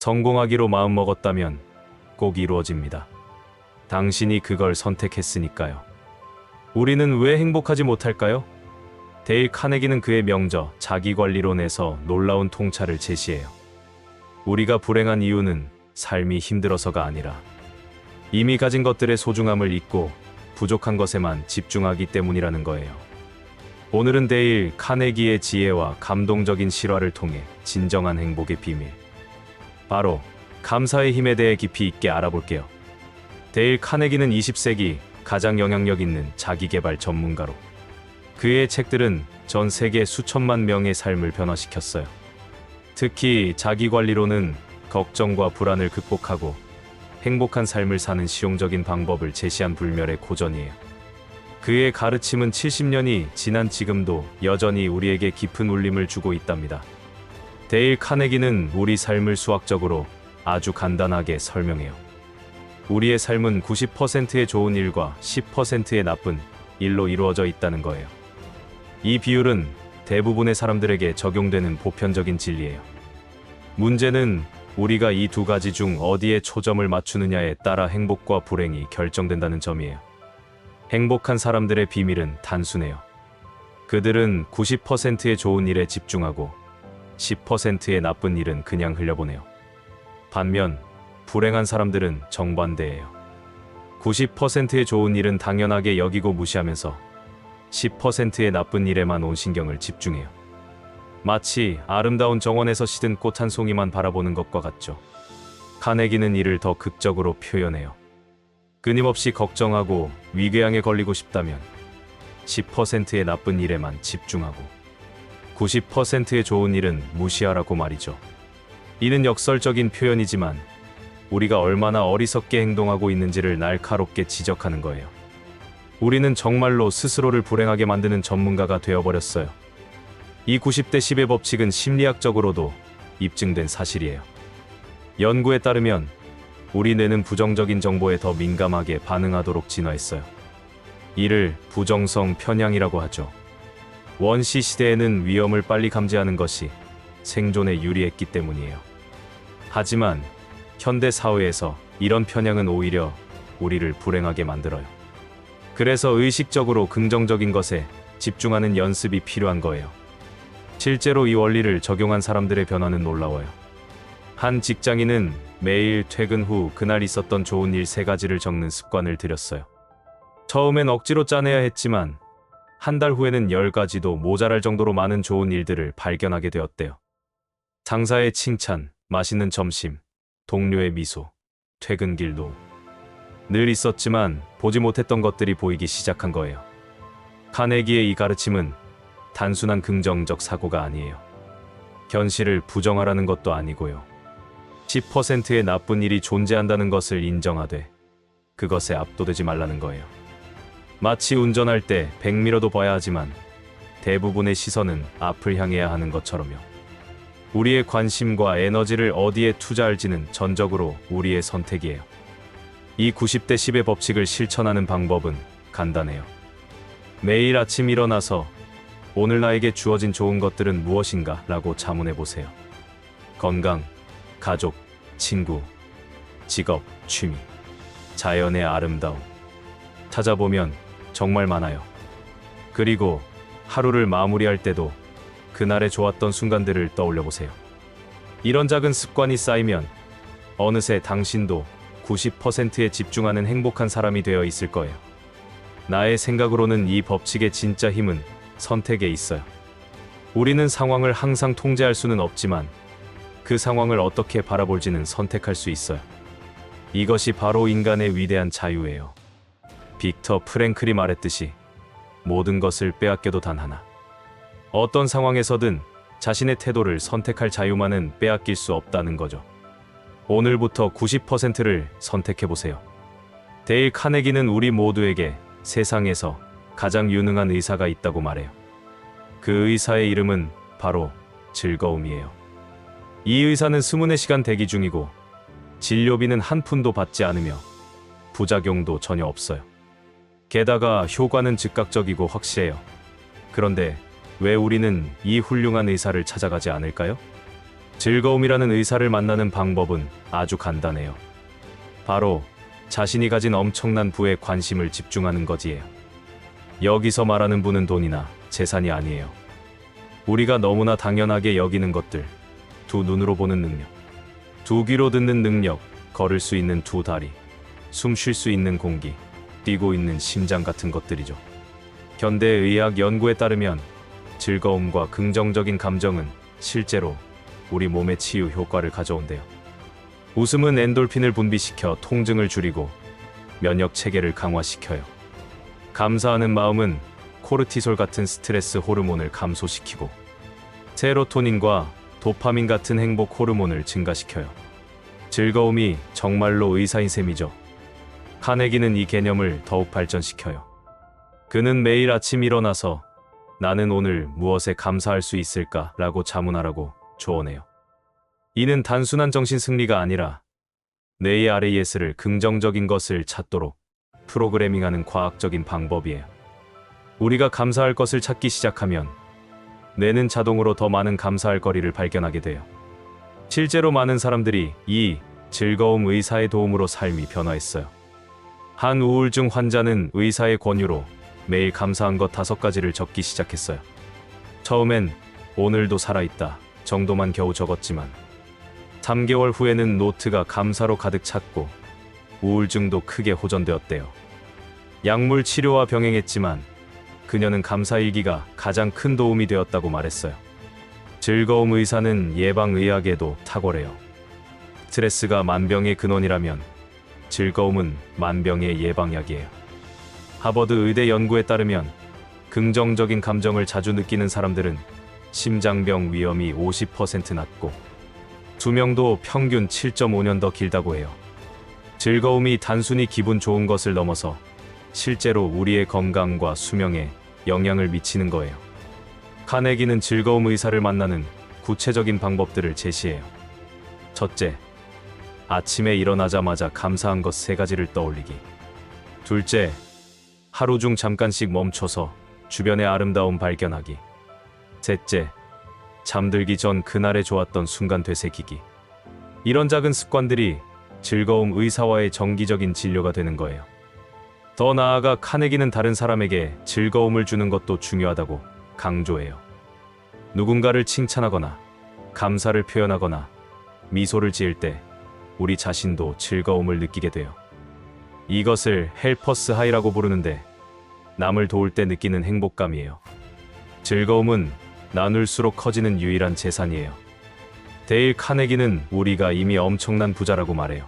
성공하기로 마음먹었다면 꼭 이루어집니다. 당신이 그걸 선택했으니까요. 우리는 왜 행복하지 못할까요? 데일 카네기는 그의 명저 자기관리론에서 놀라운 통찰을 제시해요. 우리가 불행한 이유는 삶이 힘들어서가 아니라 이미 가진 것들의 소중함을 잊고 부족한 것에만 집중하기 때문이라는 거예요. 오늘은 데일 카네기의 지혜와 감동적인 실화를 통해 진정한 행복의 비밀, 바로 감사의 힘에 대해 깊이 있게 알아볼게요. 데일 카네기는 20세기 가장 영향력 있는 자기계발 전문가로, 그의 책들은 전 세계 수천만 명의 삶을 변화시켰어요. 특히 자기관리론은 걱정과 불안을 극복하고 행복한 삶을 사는 실용적인 방법을 제시한 불멸의 고전이에요. 그의 가르침은 70년이 지난 지금도 여전히 우리에게 깊은 울림을 주고 있답니다. 데일 카네기는 우리 삶을 수학적으로 아주 간단하게 설명해요. 우리의 삶은 90%의 좋은 일과 10%의 나쁜 일로 이루어져 있다는 거예요. 이 비율은 대부분의 사람들에게 적용되는 보편적인 진리예요. 문제는 우리가 이 두 가지 중 어디에 초점을 맞추느냐에 따라 행복과 불행이 결정된다는 점이에요. 행복한 사람들의 비밀은 단순해요. 그들은 90%의 좋은 일에 집중하고 10%의 나쁜 일은 그냥 흘려보내요. 반면 불행한 사람들은 정반대예요. 90%의 좋은 일은 당연하게 여기고 무시하면서 10%의 나쁜 일에만 온 신경을 집중해요. 마치 아름다운 정원에서 시든 꽃 한 송이만 바라보는 것과 같죠. 카네기는 이를 더 극적으로 표현해요. 끊임없이 걱정하고 위궤양에 걸리고 싶다면 10%의 나쁜 일에만 집중하고 90%의 좋은 일은 무시하라고 말이죠. 이는 역설적인 표현이지만 우리가 얼마나 어리석게 행동하고 있는지를 날카롭게 지적하는 거예요. 우리는 정말로 스스로를 불행하게 만드는 전문가가 되어버렸어요. 이 90대 10의 법칙은 심리학적으로도 입증된 사실이에요. 연구에 따르면 우리 뇌는 부정적인 정보에 더 민감하게 반응하도록 진화했어요. 이를 부정성 편향이라고 하죠. 원시 시대에는 위험을 빨리 감지하는 것이 생존에 유리했기 때문이에요. 하지만 현대 사회에서 이런 편향은 오히려 우리를 불행하게 만들어요. 그래서 의식적으로 긍정적인 것에 집중하는 연습이 필요한 거예요. 실제로 이 원리를 적용한 사람들의 변화는 놀라워요. 한 직장인은 매일 퇴근 후 그날 있었던 좋은 일 3가지를 적는 습관을 들였어요. 처음엔 억지로 짜내야 했지만 한 달 후에는 10가지도 모자랄 정도로 많은 좋은 일들을 발견하게 되었대요. 상사의 칭찬, 맛있는 점심, 동료의 미소, 퇴근길 노. 늘 있었지만 보지 못했던 것들이 보이기 시작한 거예요. 카네기의 이 가르침은 단순한 긍정적 사고가 아니에요. 현실을 부정하라는 것도 아니고요. 10%의 나쁜 일이 존재한다는 것을 인정하되 그것에 압도되지 말라는 거예요. 마치 운전할 때 백미러도 봐야 하지만 대부분의 시선은 앞을 향해야 하는 것처럼요. 우리의 관심과 에너지를 어디에 투자할지는 전적으로 우리의 선택이에요. 이 90대 10의 법칙을 실천하는 방법은 간단해요. 매일 아침 일어나서 오늘 나에게 주어진 좋은 것들은 무엇인가 라고 자문해 보세요. 건강, 가족, 친구, 직업, 취미, 자연의 아름다움. 찾아보면 정말 많아요. 그리고 하루를 마무리할 때도 그날의 좋았던 순간들을 떠올려 보세요. 이런 작은 습관이 쌓이면 어느새 당신도 90%에 집중하는 행복한 사람이 되어 있을 거예요. 나의 생각으로는 이 법칙의 진짜 힘은 선택에 있어요. 우리는 상황을 항상 통제할 수는 없지만 그 상황을 어떻게 바라볼지는 선택할 수 있어요. 이것이 바로 인간의 위대한 자유예요. 빅터 프랭클이 말했듯이 모든 것을 빼앗겨도 단 하나. 어떤 상황에서든 자신의 태도를 선택할 자유만은 빼앗길 수 없다는 거죠. 오늘부터 90%를 선택해보세요. 데일 카네기는 우리 모두에게 세상에서 가장 유능한 의사가 있다고 말해요. 그 의사의 이름은 바로 즐거움이에요. 이 의사는 24시간 대기 중이고 진료비는 한 푼도 받지 않으며 부작용도 전혀 없어요. 게다가 효과는 즉각적이고 확실해요. 그런데 왜 우리는 이 훌륭한 의사를 찾아가지 않을까요? 즐거움이라는 의사를 만나는 방법은 아주 간단해요. 바로 자신이 가진 엄청난 부에 관심을 집중하는 거지예요. 여기서 말하는 부는 돈이나 재산이 아니에요. 우리가 너무나 당연하게 여기는 것들, 두 눈으로 보는 능력, 두 귀로 듣는 능력, 걸을 수 있는 두 다리, 숨 쉴 수 있는 공기, 뛰고 있는 심장 같은 것들이죠. 현대의학 연구에 따르면 즐거움과 긍정적인 감정은 실제로 우리 몸의 치유 효과를 가져온대요. 웃음은 엔돌핀을 분비시켜 통증을 줄이고 면역 체계를 강화시켜요. 감사하는 마음은 코르티솔 같은 스트레스 호르몬을 감소시키고 세로토닌과 도파민 같은 행복 호르몬을 증가시켜요. 즐거움이 정말로 의사인 셈이죠. 카네기는 이 개념을 더욱 발전시켜요. 그는 매일 아침 일어나서 나는 오늘 무엇에 감사할 수 있을까? 라고 자문하라고 조언해요. 이는 단순한 정신 승리가 아니라 뇌의 RAS를 긍정적인 것을 찾도록 프로그래밍하는 과학적인 방법이에요. 우리가 감사할 것을 찾기 시작하면 뇌는 자동으로 더 많은 감사할 거리를 발견하게 돼요. 실제로 많은 사람들이 이 즐거움 의사의 도움으로 삶이 변화했어요. 한 우울증 환자는 의사의 권유로 매일 감사한 것 5가지를 적기 시작했어요. 처음엔 오늘도 살아있다 정도만 겨우 적었지만 3개월 후에는 노트가 감사로 가득 찼고 우울증도 크게 호전되었대요. 약물 치료와 병행했지만 그녀는 감사일기가 가장 큰 도움이 되었다고 말했어요. 즐거움 의사는 예방의학에도 탁월해요. 스트레스가 만병의 근원이라면 즐거움은 만병의 예방약이에요. 하버드 의대 연구에 따르면 긍정적인 감정을 자주 느끼는 사람들은 심장병 위험이 50% 낮고 수명도 평균 7.5년 더 길다고 해요. 즐거움이 단순히 기분 좋은 것을 넘어서 실제로 우리의 건강과 수명에 영향을 미치는 거예요. 카네기는 즐거움 의사를 만나는 구체적인 방법들을 제시해요. 첫째, 아침에 일어나자마자 감사한 것 3가지를 떠올리기. 둘째, 하루 중 잠깐씩 멈춰서 주변의 아름다움 발견하기. 셋째, 잠들기 전 그날의 좋았던 순간 되새기기. 이런 작은 습관들이 즐거움 의사와의 정기적인 진료가 되는 거예요. 더 나아가 카네기는 다른 사람에게 즐거움을 주는 것도 중요하다고 강조해요. 누군가를 칭찬하거나 감사를 표현하거나 미소를 지을 때 우리 자신도 즐거움을 느끼게 돼요. 이것을 헬퍼스 하이라고 부르는데 남을 도울 때 느끼는 행복감이에요. 즐거움은 나눌수록 커지는 유일한 재산이에요. 데일 카네기는 우리가 이미 엄청난 부자라고 말해요.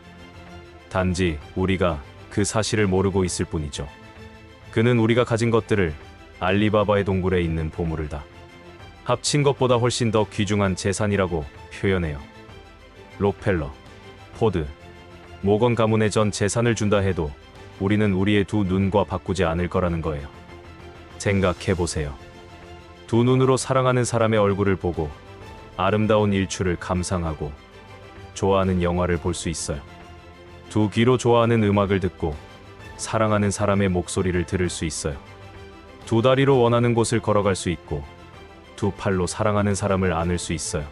단지 우리가 그 사실을 모르고 있을 뿐이죠. 그는 우리가 가진 것들을 알리바바의 동굴에 있는 보물을 다 합친 것보다 훨씬 더 귀중한 재산이라고 표현해요. 록펠러, 포드, 모건 가문의 전 재산을 준다 해도 우리는 우리의 두 눈과 바꾸지 않을 거라는 거예요. 생각해보세요. 두 눈으로 사랑하는 사람의 얼굴을 보고 아름다운 일출을 감상하고 좋아하는 영화를 볼 수 있어요. 두 귀로 좋아하는 음악을 듣고 사랑하는 사람의 목소리를 들을 수 있어요. 두 다리로 원하는 곳을 걸어갈 수 있고 두 팔로 사랑하는 사람을 안을 수 있어요.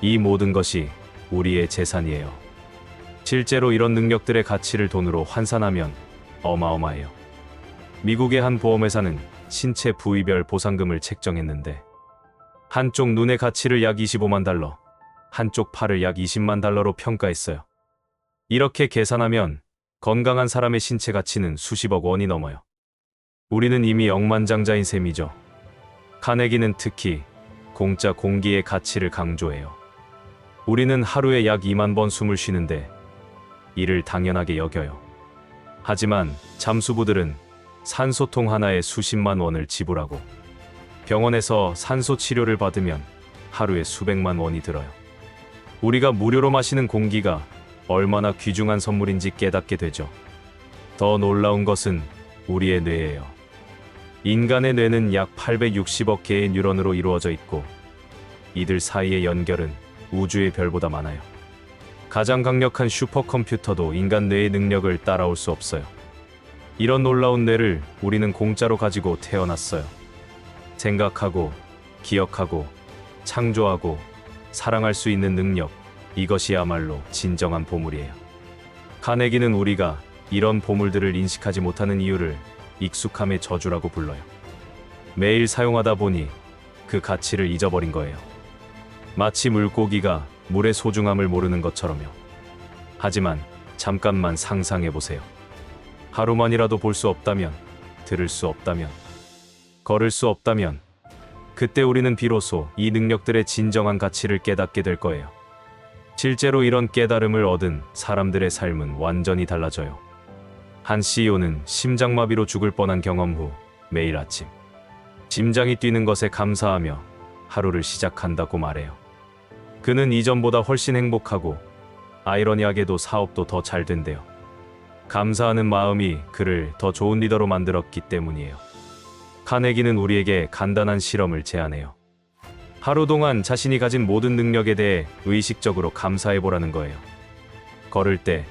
이 모든 것이 우리의 재산이에요. 실제로 이런 능력들의 가치를 돈으로 환산하면 어마어마해요. 미국의 한 보험회사는 신체 부위별 보상금을 책정했는데 한쪽 눈의 가치를 약 25만 달러, 한쪽 팔을 약 20만 달러로 평가했어요. 이렇게 계산하면 건강한 사람의 신체 가치는 수십억 원이 넘어요. 우리는 이미 억만장자인 셈이죠. 카네기는 특히 공짜 공기의 가치를 강조해요. 우리는 하루에 약 2만 번 숨을 쉬는데 이를 당연하게 여겨요. 하지만 잠수부들은 산소통 하나에 수십만 원을 지불하고 병원에서 산소 치료를 받으면 하루에 수백만 원이 들어요. 우리가 무료로 마시는 공기가 얼마나 귀중한 선물인지 깨닫게 되죠. 더 놀라운 것은 우리의 뇌예요. 인간의 뇌는 약 860억 개의 뉴런으로 이루어져 있고 이들 사이의 연결은 우주의 별보다 많아요. 가장 강력한 슈퍼컴퓨터도 인간 뇌의 능력을 따라올 수 없어요. 이런 놀라운 뇌를 우리는 공짜로 가지고 태어났어요. 생각하고, 기억하고, 창조하고, 사랑할 수 있는 능력, 이것이야말로 진정한 보물이에요. 카네기는 우리가 이런 보물들을 인식하지 못하는 이유를 익숙함의 저주라고 불러요. 매일 사용하다 보니 그 가치를 잊어버린 거예요. 마치 물고기가 물의 소중함을 모르는 것처럼요. 하지만 잠깐만 상상해보세요. 하루만이라도 볼 수 없다면, 들을 수 없다면, 걸을 수 없다면, 그때 우리는 비로소 이 능력들의 진정한 가치를 깨닫게 될 거예요. 실제로 이런 깨달음을 얻은 사람들의 삶은 완전히 달라져요. 한 CEO는 심장마비로 죽을 뻔한 경험 후 매일 아침 심장이 뛰는 것에 감사하며 하루를 시작한다고 말해요. 그는 이전보다 훨씬 행복하고 아이러니하게도 사업도 더 잘 된대요. 감사하는 마음이 그를 더 좋은 리더로 만들었기 때문이에요. 카네기는 우리에게 간단한 실험을 제안해요. 하루 동안 자신이 가진 모든 능력에 대해 의식적으로 감사해보라는 거예요. 걸을 때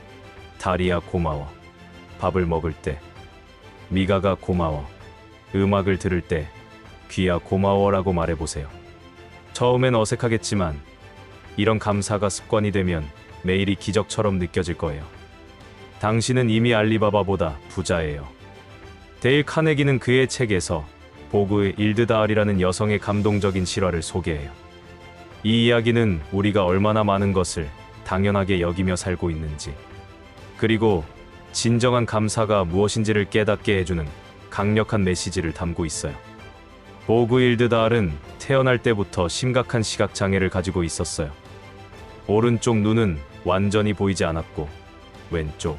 다리야 고마워. 밥을 먹을 때 미가가 고마워. 음악을 들을 때 귀야 고마워라고 말해보세요. 처음엔 어색하겠지만 이런 감사가 습관이 되면 매일이 기적처럼 느껴질 거예요. 당신은 이미 알리바바보다 부자예요. 데일 카네기는 그의 책에서 보그의 일드다알이라는 여성의 감동적인 실화를 소개해요. 이 이야기는 우리가 얼마나 많은 것을 당연하게 여기며 살고 있는지, 그리고 진정한 감사가 무엇인지를 깨닫게 해주는 강력한 메시지를 담고 있어요. 보그 일드다알은 태어날 때부터 심각한 시각장애를 가지고 있었어요. 오른쪽 눈은 완전히 보이지 않았고 왼쪽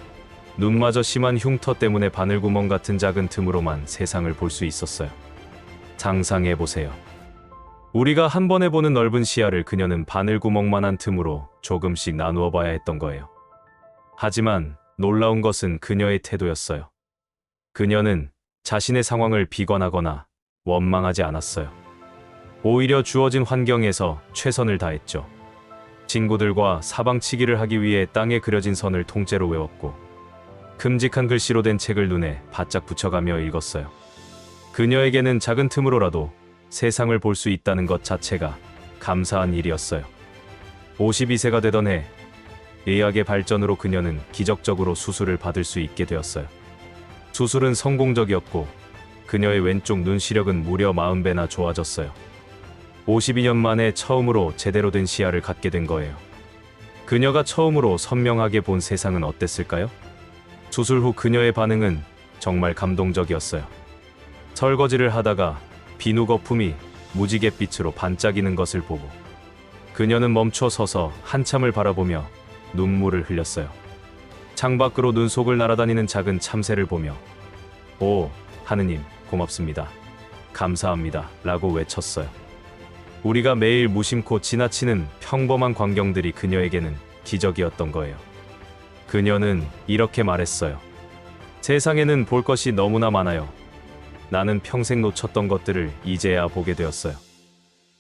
눈마저 심한 흉터 때문에 바늘구멍 같은 작은 틈으로만 세상을 볼 수 있었어요. 상상해보세요. 우리가 한 번에 보는 넓은 시야를 그녀는 바늘구멍만한 틈으로 조금씩 나누어 봐야 했던 거예요. 하지만 놀라운 것은 그녀의 태도였어요. 그녀는 자신의 상황을 비관하거나 원망하지 않았어요. 오히려 주어진 환경에서 최선을 다했죠. 친구들과 사방치기를 하기 위해 땅에 그려진 선을 통째로 외웠고 큼직한 글씨로 된 책을 눈에 바짝 붙여가며 읽었어요. 그녀에게는 작은 틈으로라도 세상을 볼 수 있다는 것 자체가 감사한 일이었어요. 52세가 되던 해 의학의 발전으로 그녀는 기적적으로 수술을 받을 수 있게 되었어요. 수술은 성공적이었고 그녀의 왼쪽 눈 시력은 무려 40배나 좋아졌어요. 52년 만에 처음으로 제대로 된 시야를 갖게 된 거예요. 그녀가 처음으로 선명하게 본 세상은 어땠을까요? 수술 후 그녀의 반응은 정말 감동적이었어요. 설거지를 하다가 비누 거품이 무지갯빛으로 반짝이는 것을 보고 그녀는 멈춰 서서 한참을 바라보며 눈물을 흘렸어요. 창밖으로 눈 속을 날아다니는 작은 참새를 보며 오, 하느님, 고맙습니다. 감사합니다. 라고 외쳤어요. 우리가 매일 무심코 지나치는 평범한 광경들이 그녀에게는 기적이었던 거예요. 그녀는 이렇게 말했어요. 세상에는 볼 것이 너무나 많아요. 나는 평생 놓쳤던 것들을 이제야 보게 되었어요.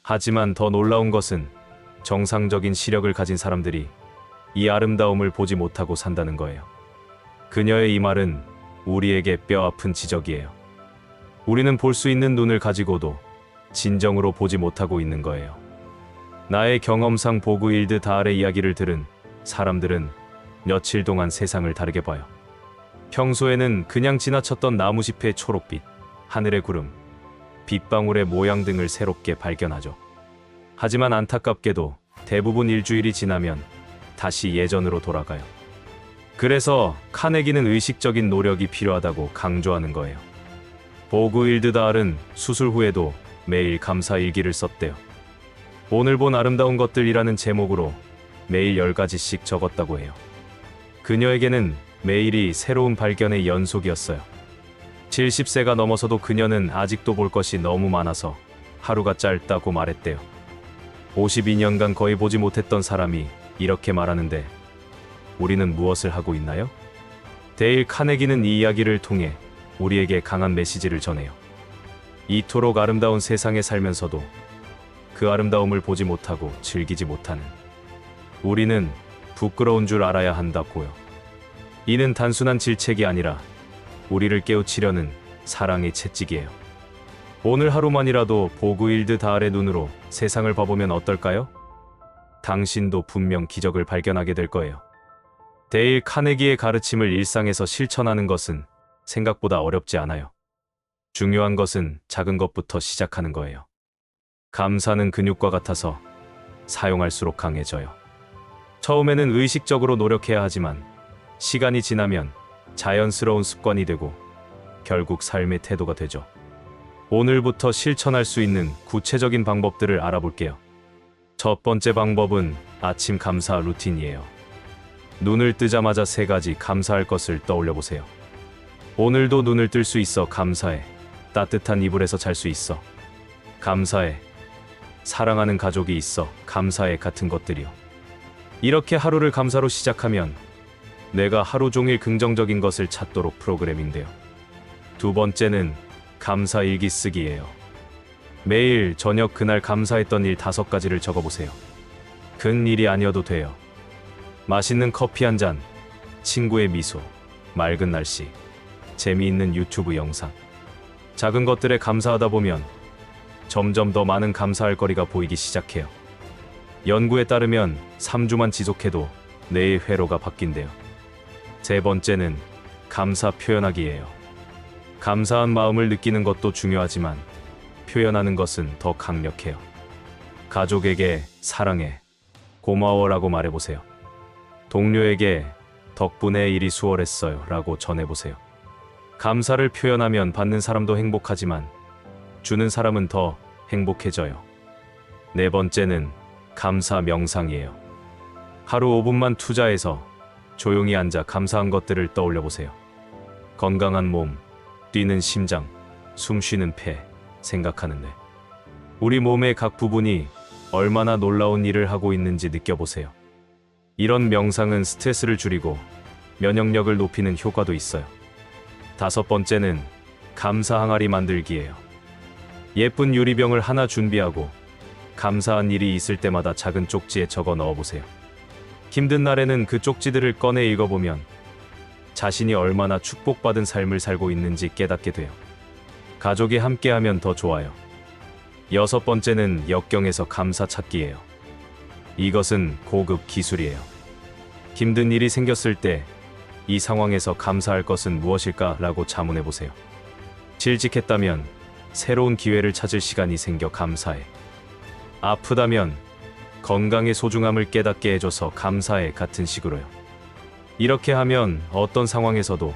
하지만 더 놀라운 것은 정상적인 시력을 가진 사람들이 이 아름다움을 보지 못하고 산다는 거예요. 그녀의 이 말은 우리에게 뼈아픈 지적이에요. 우리는 볼 수 있는 눈을 가지고도 진정으로 보지 못하고 있는 거예요. 나의 경험상 보그 일드 다알의 이야기를 들은 사람들은 며칠 동안 세상을 다르게 봐요. 평소에는 그냥 지나쳤던 나무잎의 초록빛, 하늘의 구름, 빗방울의 모양 등을 새롭게 발견하죠. 하지만 안타깝게도 대부분 일주일이 지나면 다시 예전으로 돌아가요. 그래서 카네기는 의식적인 노력이 필요하다고 강조하는 거예요. 보그 일드 다알은 수술 후에도 매일 감사 일기를 썼대요. 오늘 본 아름다운 것들이라는 제목으로 매일 10가지씩 적었다고 해요. 그녀에게는 매일이 새로운 발견의 연속이었어요. 70세가 넘어서도 그녀는 아직도 볼 것이 너무 많아서 하루가 짧다고 말했대요. 52년간 거의 보지 못했던 사람이 이렇게 말하는데 우리는 무엇을 하고 있나요? 데일 카네기는 이 이야기를 통해 우리에게 강한 메시지를 전해요. 이토록 아름다운 세상에 살면서도 그 아름다움을 보지 못하고 즐기지 못하는 우리는 부끄러운 줄 알아야 한다고요. 이는 단순한 질책이 아니라 우리를 깨우치려는 사랑의 채찍이에요. 오늘 하루만이라도 보그 일드 다알의 눈으로 세상을 봐보면 어떨까요? 당신도 분명 기적을 발견하게 될 거예요. 데일 카네기의 가르침을 일상에서 실천하는 것은 생각보다 어렵지 않아요. 중요한 것은 작은 것부터 시작하는 거예요. 감사는 근육과 같아서 사용할수록 강해져요. 처음에는 의식적으로 노력해야 하지만 시간이 지나면 자연스러운 습관이 되고 결국 삶의 태도가 되죠. 오늘부터 실천할 수 있는 구체적인 방법들을 알아볼게요. 첫 번째 방법은 아침 감사 루틴이에요. 눈을 뜨자마자 3가지 감사할 것을 떠올려 보세요. 오늘도 눈을 뜰 수 있어 감사해. 따뜻한 이불에서 잘 수 있어 감사해. 사랑하는 가족이 있어 감사해. 같은 것들이요. 이렇게 하루를 감사로 시작하면 뇌가 하루 종일 긍정적인 것을 찾도록 프로그래밍돼요. 두 번째는 감사 일기 쓰기예요. 매일 저녁 그날 감사했던 일 5가지를 적어보세요. 큰 일이 아니어도 돼요. 맛있는 커피 한 잔, 친구의 미소, 맑은 날씨, 재미있는 유튜브 영상. 작은 것들에 감사하다 보면 점점 더 많은 감사할 거리가 보이기 시작해요. 연구에 따르면 3주만 지속해도 뇌의 회로가 바뀐대요. 세 번째는 감사 표현하기예요. 감사한 마음을 느끼는 것도 중요하지만 표현하는 것은 더 강력해요. 가족에게 사랑해, 고마워라고 말해보세요. 동료에게 덕분에 일이 수월했어요 라고 전해보세요. 감사를 표현하면 받는 사람도 행복하지만 주는 사람은 더 행복해져요. 네 번째는 감사 명상이에요. 하루 5분만 투자해서 조용히 앉아 감사한 것들을 떠올려 보세요. 건강한 몸, 뛰는 심장, 숨 쉬는 폐, 생각하는 뇌. 우리 몸의 각 부분이 얼마나 놀라운 일을 하고 있는지 느껴보세요. 이런 명상은 스트레스를 줄이고 면역력을 높이는 효과도 있어요. 5번째는 감사 항아리 만들기예요. 예쁜 유리병을 하나 준비하고 감사한 일이 있을 때마다 작은 쪽지에 적어 넣어보세요. 힘든 날에는 그 쪽지들을 꺼내 읽어보면 자신이 얼마나 축복받은 삶을 살고 있는지 깨닫게 돼요. 가족이 함께하면 더 좋아요. 6번째는 역경에서 감사 찾기예요. 이것은 고급 기술이에요. 힘든 일이 생겼을 때 이 상황에서 감사할 것은 무엇일까? 라고 자문해보세요. 실직했다면 새로운 기회를 찾을 시간이 생겨 감사해. 아프다면 건강의 소중함을 깨닫게 해줘서 감사해. 같은 식으로요. 이렇게 하면 어떤 상황에서도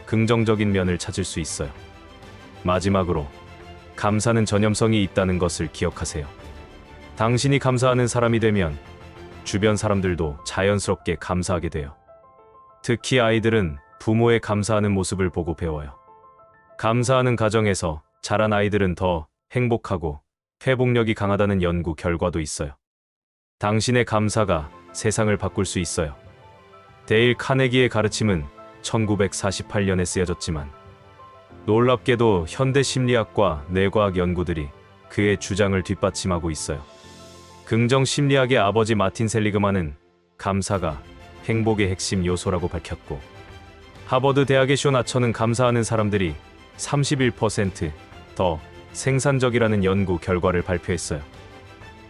긍정적인 면을 찾을 수 있어요. 마지막으로 감사는 전염성이 있다는 것을 기억하세요. 당신이 감사하는 사람이 되면 주변 사람들도 자연스럽게 감사하게 돼요. 특히 아이들은 부모의 감사하는 모습을 보고 배워요. 감사하는 가정에서 자란 아이들은 더 행복하고 회복력이 강하다는 연구 결과도 있어요. 당신의 감사가 세상을 바꿀 수 있어요. 데일 카네기의 가르침은 1948년에 쓰여졌지만 놀랍게도 현대 심리학과 뇌과학 연구들이 그의 주장을 뒷받침하고 있어요. 긍정 심리학의 아버지 마틴 셀리그만은 감사가 행복의 핵심 요소라고 밝혔고, 하버드 대학의 쇼 나처는 감사하는 사람들이 31%더 생산적이라는 연구 결과를 발표했어요.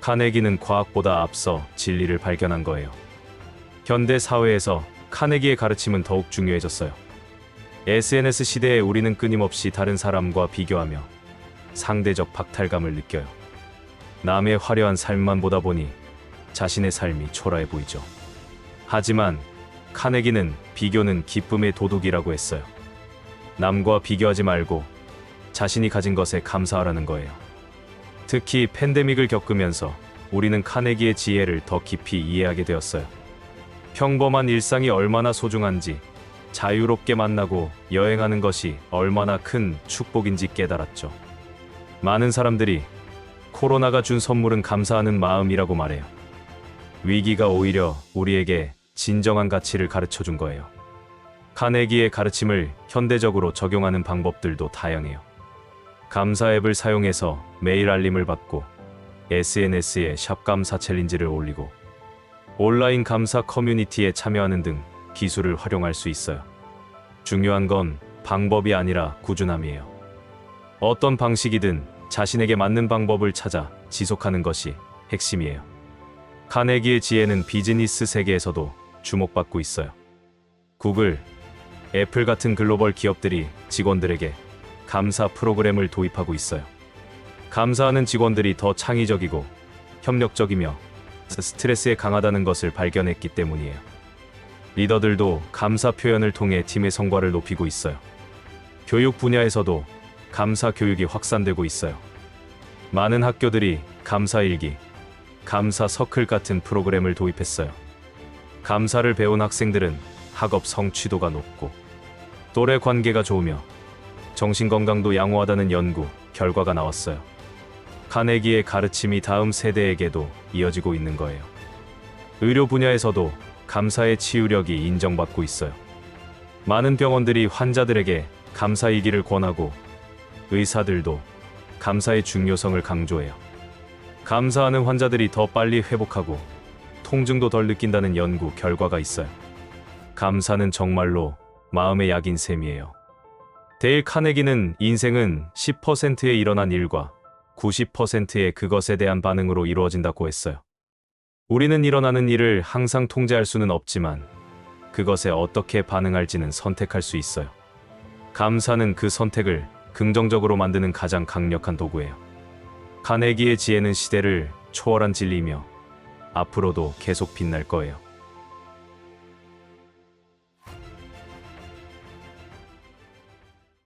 카네기는 과학보다 앞서 진리를 발견한 거예요. 현대 사회에서 카네기의 가르침은 더욱 중요해졌어요. SNS 시대에 우리는 끊임없이 다른 사람과 비교하며 상대적 박탈감을 느껴요. 남의 화려한 삶만 보다 보니 자신의 삶이 초라해 보이죠. 하지만 카네기는 비교는 기쁨의 도둑이라고 했어요. 남과 비교하지 말고 자신이 가진 것에 감사하라는 거예요. 특히 팬데믹을 겪으면서 우리는 카네기의 지혜를 더 깊이 이해하게 되었어요. 평범한 일상이 얼마나 소중한지, 자유롭게 만나고 여행하는 것이 얼마나 큰 축복인지 깨달았죠. 많은 사람들이 코로나가 준 선물은 감사하는 마음이라고 말해요. 위기가 오히려 우리에게 진정한 가치를 가르쳐 준 거예요. 카네기의 가르침을 현대적으로 적용하는 방법들도 다양해요. 감사 앱을 사용해서 매일 알림을 받고 SNS에 샵감사 챌린지를 올리고 온라인 감사 커뮤니티에 참여하는 등 기술을 활용할 수 있어요. 중요한 건 방법이 아니라 꾸준함이에요. 어떤 방식이든 자신에게 맞는 방법을 찾아 지속하는 것이 핵심이에요. 카네기의 지혜는 비즈니스 세계에서도 주목받고 있어요. 구글, 애플 같은 글로벌 기업들이 직원들에게 감사 프로그램을 도입하고 있어요. 감사하는 직원들이 더 창의적이고 협력적이며 스트레스에 강하다는 것을 발견했기 때문이에요. 리더들도 감사 표현을 통해 팀의 성과를 높이고 있어요. 교육 분야에서도 감사 교육이 확산되고 있어요. 많은 학교들이 감사 일기, 감사 서클 같은 프로그램을 도입했어요. 감사를 배운 학생들은 학업 성취도가 높고 또래 관계가 좋으며 정신건강도 양호하다는 연구 결과가 나왔어요. 카네기의 가르침이 다음 세대에게도 이어지고 있는 거예요. 의료 분야에서도 감사의 치유력이 인정받고 있어요. 많은 병원들이 환자들에게 감사 일기를 권하고 의사들도 감사의 중요성을 강조해요. 감사하는 환자들이 더 빨리 회복하고 통증도 덜 느낀다는 연구 결과가 있어요. 감사는 정말로 마음의 약인 셈이에요. 데일 카네기는 인생은 10%에 일어난 일과 90%의 그것에 대한 반응으로 이루어진다고 했어요. 우리는 일어나는 일을 항상 통제할 수는 없지만 그것에 어떻게 반응할지는 선택할 수 있어요. 감사는 그 선택을 긍정적으로 만드는 가장 강력한 도구예요. 카네기의 지혜는 시대를 초월한 진리이며 앞으로도 계속 빛날 거예요.